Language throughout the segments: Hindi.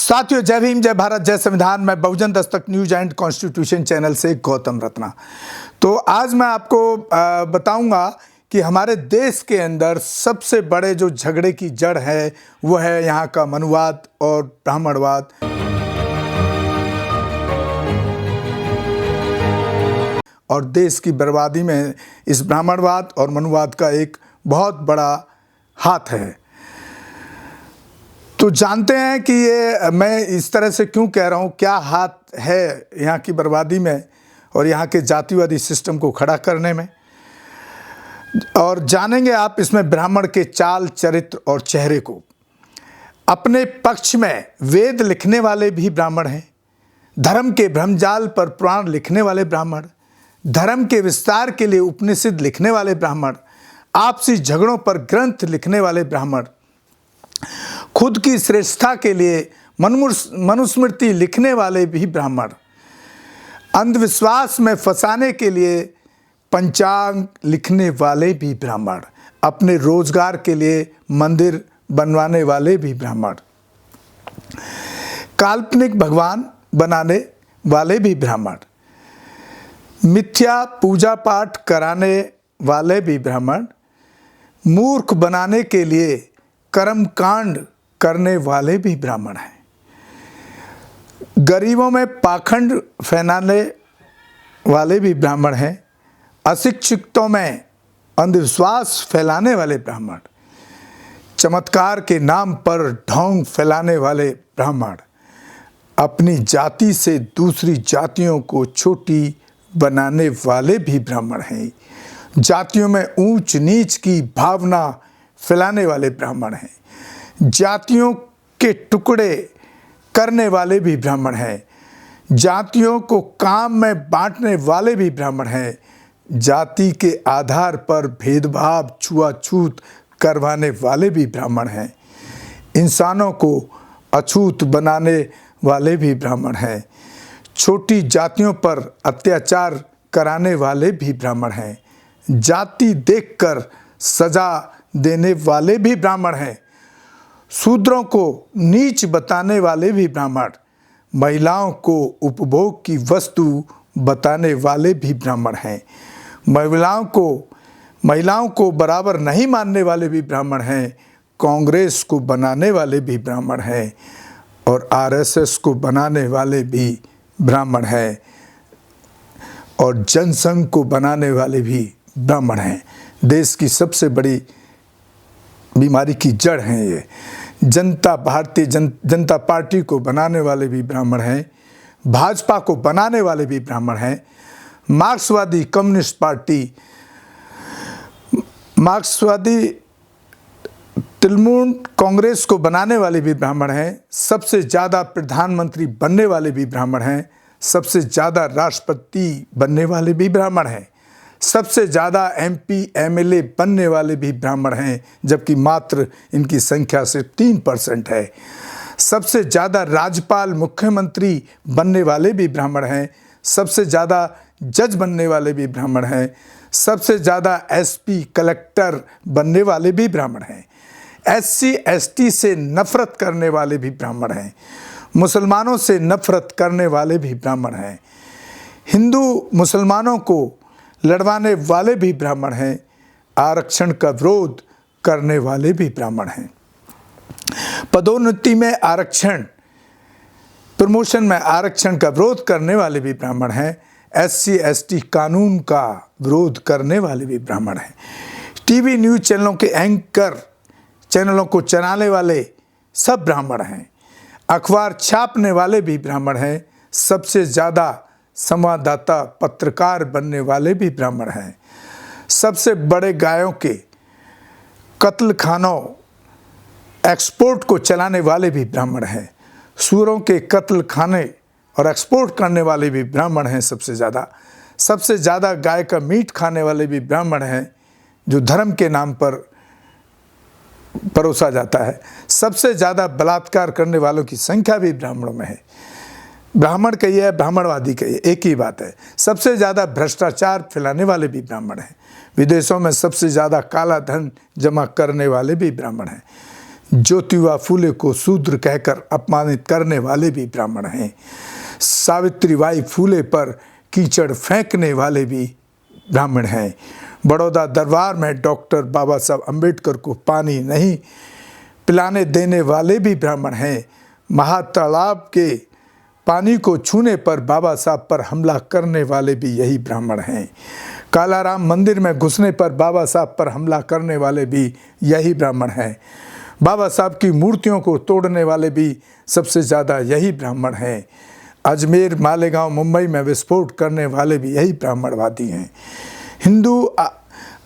साथियों, जय भीम, जय भारत, जय संविधान। मैं बहुजन Dastak news and constitution channel से गौतम रत्ना। तो आज मैं आपको बताऊंगा कि हमारे देश के अंदर सबसे बड़े जो झगड़े की जड़ है वो है यहाँ का मनुवाद और ब्राह्मणवाद। और देश की बर्बादी में इस ब्राह्मणवाद और मनुवाद का एक बहुत बड़ा हाथ है। तो जानते हैं कि ये मैं इस तरह से क्यों कह रहा हूँ, क्या हाथ है यहाँ की बर्बादी में और यहाँ के जातिवादी सिस्टम को खड़ा करने में। और जानेंगे आप इसमें ब्राह्मण के चाल, चरित्र और चेहरे को। अपने पक्ष में वेद लिखने वाले भी ब्राह्मण हैं, धर्म के भ्रमजाल पर पुराण लिखने वाले ब्राह्मण, धर्म के विस्तार के लिए उपनिषद लिखने वाले ब्राह्मण, आपसी झगड़ों पर ग्रंथ लिखने वाले ब्राह्मण, खुद की श्रेष्ठता के लिए मनुस्मृति लिखने वाले भी ब्राह्मण, अंधविश्वास में फंसाने के लिए पंचांग लिखने वाले भी ब्राह्मण, अपने रोजगार के लिए मंदिर बनवाने वाले भी ब्राह्मण, काल्पनिक भगवान बनाने वाले भी ब्राह्मण, मिथ्या पूजा पाठ कराने वाले भी ब्राह्मण, मूर्ख बनाने के लिए कर्म कांड करने वाले भी ब्राह्मण हैं, गरीबों में पाखंड फैलाने वाले भी ब्राह्मण हैं, अशिक्षितों में अंधविश्वास फैलाने वाले ब्राह्मण, चमत्कार के नाम पर ढोंग फैलाने वाले ब्राह्मण, अपनी जाति से दूसरी जातियों को छोटी बनाने वाले भी ब्राह्मण हैं, जातियों में ऊंच नीच की भावना फैलाने वाले ब्राह्मण हैं, जातियों के टुकड़े करने वाले भी ब्राह्मण हैं, जातियों को काम में बांटने वाले भी ब्राह्मण हैं, जाति के आधार पर भेदभाव, छुआछूत करवाने वाले भी ब्राह्मण हैं, इंसानों को अछूत बनाने वाले भी ब्राह्मण हैं, छोटी जातियों पर अत्याचार कराने वाले भी ब्राह्मण हैं, जाति देखकर सजा देने वाले भी ब्राह्मण हैं, शूद्रों को नीच बताने वाले भी ब्राह्मण, महिलाओं को उपभोग की वस्तु बताने वाले भी ब्राह्मण हैं, महिलाओं को बराबर नहीं मानने वाले भी ब्राह्मण हैं, कांग्रेस को बनाने वाले भी ब्राह्मण हैं और आरएसएस को बनाने वाले भी ब्राह्मण हैं और जनसंघ को बनाने वाले भी ब्राह्मण हैं। देश की सबसे बड़ी बीमारी की जड़ हैं ये। भारतीय जनता पार्टी को बनाने वाले भी ब्राह्मण हैं, भाजपा को बनाने वाले भी ब्राह्मण हैं, मार्क्सवादी कम्युनिस्ट पार्टी, मार्क्सवादी तृणमूल कांग्रेस को बनाने वाले भी ब्राह्मण हैं, सबसे ज़्यादा प्रधानमंत्री बनने वाले भी ब्राह्मण हैं, सबसे ज़्यादा राष्ट्रपति बनने वाले भी ब्राह्मण हैं, सबसे ज़्यादा एमपी एमएलए बनने वाले भी ब्राह्मण हैं, जबकि मात्र इनकी संख्या सिर्फ 3% है, सबसे ज़्यादा राज्यपाल मुख्यमंत्री बनने वाले भी ब्राह्मण हैं, सबसे ज़्यादा जज बनने वाले भी ब्राह्मण हैं, सबसे ज़्यादा एसपी कलेक्टर बनने वाले भी ब्राह्मण हैं, एससी एसटी से नफरत करने वाले भी ब्राह्मण हैं, मुसलमानों से नफरत करने वाले भी ब्राह्मण हैं, हिंदू मुसलमानों को लड़वाने वाले भी ब्राह्मण हैं, आरक्षण का विरोध करने वाले भी ब्राह्मण हैं, पदोन्नति में आरक्षण, प्रमोशन में आरक्षण का विरोध करने वाले भी ब्राह्मण हैं, एससी एसटी कानून का विरोध करने वाले भी ब्राह्मण हैं, टीवी न्यूज़ चैनलों के एंकर, चैनलों को चलाने वाले सब ब्राह्मण हैं, अखबार छापने वाले भी ब्राह्मण हैं, सबसे ज़्यादा संवाददाता पत्रकार बनने वाले भी ब्राह्मण हैं, सबसे बड़े गायों के कत्ल खानों एक्सपोर्ट को चलाने वाले भी ब्राह्मण हैं, सूरों के कत्ल खाने और एक्सपोर्ट करने वाले भी ब्राह्मण हैं, सबसे ज़्यादा गाय का मीट खाने वाले भी ब्राह्मण हैं, जो धर्म के नाम पर परोसा जाता है, सबसे ज़्यादा बलात्कार करने वालों की संख्या भी ब्राह्मणों में है। ब्राह्मण कहिए, ब्राह्मणवादी कहिए, एक ही बात है। सबसे ज़्यादा भ्रष्टाचार फैलाने वाले भी ब्राह्मण हैं, विदेशों में सबसे ज़्यादा काला धन जमा करने वाले भी ब्राह्मण हैं, ज्योतिबा फूले को शूद्र कहकर अपमानित करने वाले भी ब्राह्मण हैं। सावित्रीबाई फूले पर कीचड़ फेंकने वाले भी ब्राह्मण हैं। बड़ौदा दरबार में डॉक्टर बाबा साहब अम्बेडकर को पानी नहीं पिलाने देने वाले भी ब्राह्मण हैं। महातालाब के पानी को छूने पर बाबा साहब पर हमला करने वाले भी यही ब्राह्मण हैं। कालाराम मंदिर में घुसने पर बाबा साहब पर हमला करने वाले भी यही ब्राह्मण हैं। बाबा साहब की मूर्तियों को तोड़ने वाले भी सबसे ज़्यादा यही ब्राह्मण हैं। अजमेर, मालेगांव, मुंबई में विस्फोट करने वाले भी यही ब्राह्मणवादी हैं। हिंदू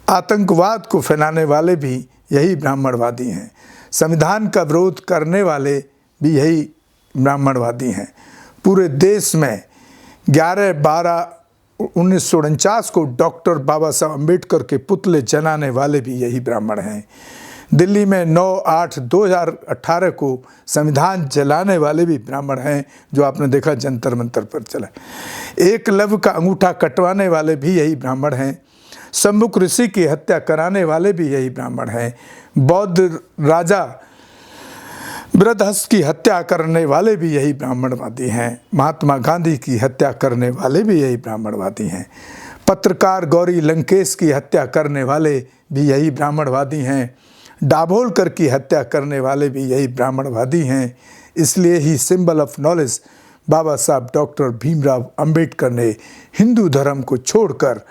आतंकवाद को फैलाने वाले भी यही ब्राह्मणवादी हैं। संविधान का विरोध करने वाले भी यही ब्राह्मणवादी हैं। पूरे देश में 11/12/1949 को डॉक्टर बाबा साहब अम्बेडकर के पुतले जलाने वाले भी यही ब्राह्मण हैं। दिल्ली में 9/8/2018 को संविधान जलाने वाले भी ब्राह्मण हैं, जो आपने देखा जंतर मंतर पर चला। एकलव्य का अंगूठा कटवाने वाले भी यही ब्राह्मण हैं। सम्मुख ऋषि की हत्या कराने वाले भी यही ब्राह्मण हैं। बौद्ध राजा बृहदहस्त की हत्या करने वाले भी यही ब्राह्मणवादी हैं। महात्मा गांधी की हत्या करने वाले भी यही ब्राह्मणवादी हैं। पत्रकार गौरी लंकेश की हत्या करने वाले भी यही ब्राह्मणवादी हैं। दाभोलकर की हत्या करने वाले भी यही ब्राह्मणवादी हैं। इसलिए ही सिंबल ऑफ नॉलेज बाबा साहब डॉक्टर भीमराव अंबेडकर ने हिंदू धर्म को छोड़कर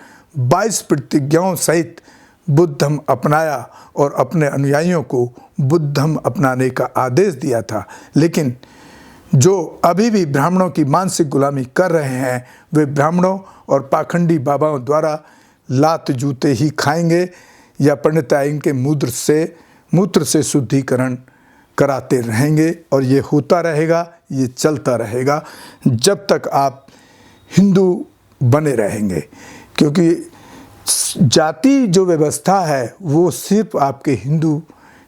22 प्रतिज्ञाओं सहित बुद्धम अपनाया और अपने अनुयायियों को बुद्धम अपनाने का आदेश दिया था। लेकिन जो अभी भी ब्राह्मणों की मानसिक गुलामी कर रहे हैं, वे ब्राह्मणों और पाखंडी बाबाओं द्वारा लात जूते ही खाएंगे या पंडिताइन के मूत्र से शुद्धिकरण कराते रहेंगे। और ये होता रहेगा, ये चलता रहेगा जब तक आप हिंदू बने रहेंगे। क्योंकि जाति जो व्यवस्था है वो सिर्फ आपके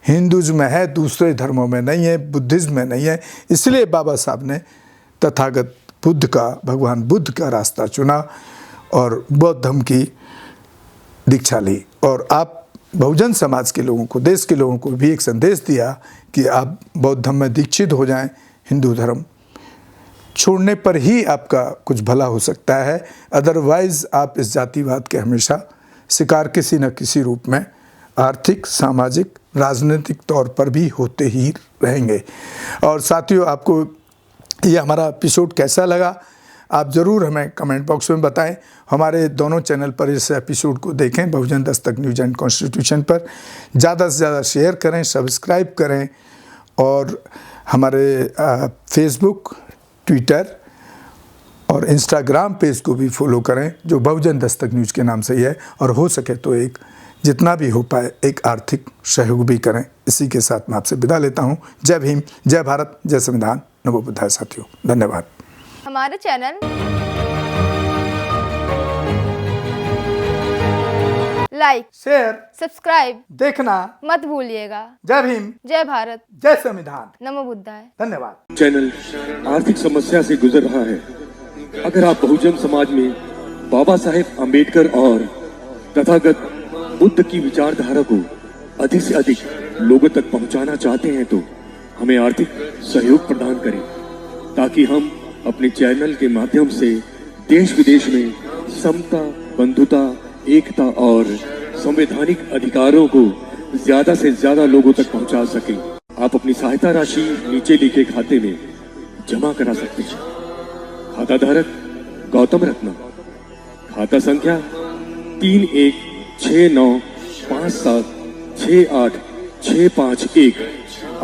हिंदुज़म में है, दूसरे धर्मों में नहीं है, बुद्धिज़्म में नहीं है। इसलिए बाबा साहब ने तथागत बुद्ध का, भगवान बुद्ध का रास्ता चुना और बौद्ध धर्म की दीक्षा ली। और आप बहुजन समाज के लोगों को, देश के लोगों को भी एक संदेश दिया कि आप बौद्ध धर्म में दीक्षित हो जाएं। हिंदू धर्म छोड़ने पर ही आपका कुछ भला हो सकता है, अदरवाइज़ आप इस जातिवाद के हमेशा शिकार किसी न किसी रूप में आर्थिक, सामाजिक, राजनीतिक तौर पर भी होते ही रहेंगे। और साथियों, आपको ये हमारा एपिसोड कैसा लगा आप ज़रूर हमें कमेंट बॉक्स में बताएं। हमारे दोनों चैनल पर इस एपिसोड को देखें, बहुजन दस्तक न्यूज़ एंड कॉन्स्टिट्यूशन पर ज़्यादा से ज़्यादा शेयर करें, सब्सक्राइब करें और हमारे फेसबुक, ट्विटर और इंस्टाग्राम पेज को भी फॉलो करें, जो बहुजन दस्तक न्यूज़ के नाम से ही है। और हो सके तो एक जितना भी हो पाए एक आर्थिक सहयोग भी करें। इसी के साथ मैं आपसे विदा लेता हूँ। जय भीम, जय भारत, जय संविधान, नमो बुद्धाय। साथियों धन्यवाद। हमारे चैनल लाइक, शेयर, सब्सक्राइब देखना मत भूलिएगा। जय भीम, जय भारत, जय संविधान, नमो बुद्धाय। धन्यवाद। चैनल आर्थिक समस्या से गुजर रहा है। अगर आप बहुजन समाज में बाबा साहेब अम्बेडकर और तथागत बुद्ध की विचारधारा को अधिक से अधिक लोगों तक पहुंचाना चाहते हैं तो हमें आर्थिक सहयोग प्रदान करें, ताकि हम अपने चैनल के माध्यम से देश विदेश में समता, बंधुता, एकता और संवैधानिक अधिकारों को ज्यादा से ज्यादा लोगों तक पहुंचा सकें। आप अपनी सहायता राशि नीचे लिखे खाते में जमा करा सकते हैं। खाता धारक गौतम रत्ना, खाता संख्या 3169576865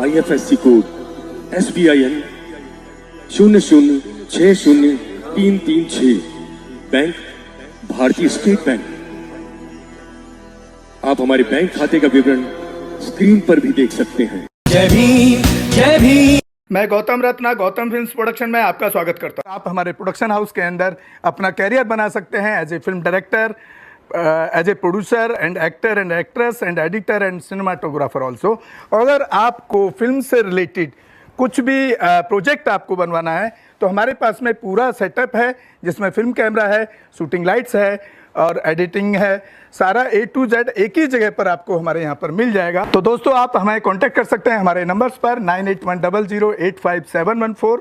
IFSC कोड SBIN 0060336, बैंक भारतीय स्टेट बैंक। आप हमारे बैंक खाते का विवरण स्क्रीन पर भी देख सकते हैं। जय भीम, जय भीम। मैं गौतम रत्ना, गौतम फिल्म्स प्रोडक्शन में आपका स्वागत करता हूं। आप हमारे प्रोडक्शन हाउस के अंदर अपना कैरियर बना सकते हैं as a film director, as a producer and actor and actress and editor and cinematographer also. अगर आपको फिल्म से रिलेटेड कुछ भी प्रोजेक्ट आपको बनवाना है तो हमारे पास में पूरा सेटअप है, जिसमें फिल्म कैमरा है, शूटिंग लाइट्स है, और एडिटिंग है, सारा A to Z एक ही जगह पर आपको हमारे यहाँ पर मिल जाएगा। तो दोस्तों आप हमें कांटेक्ट कर सकते हैं हमारे नंबर्स पर 9810085714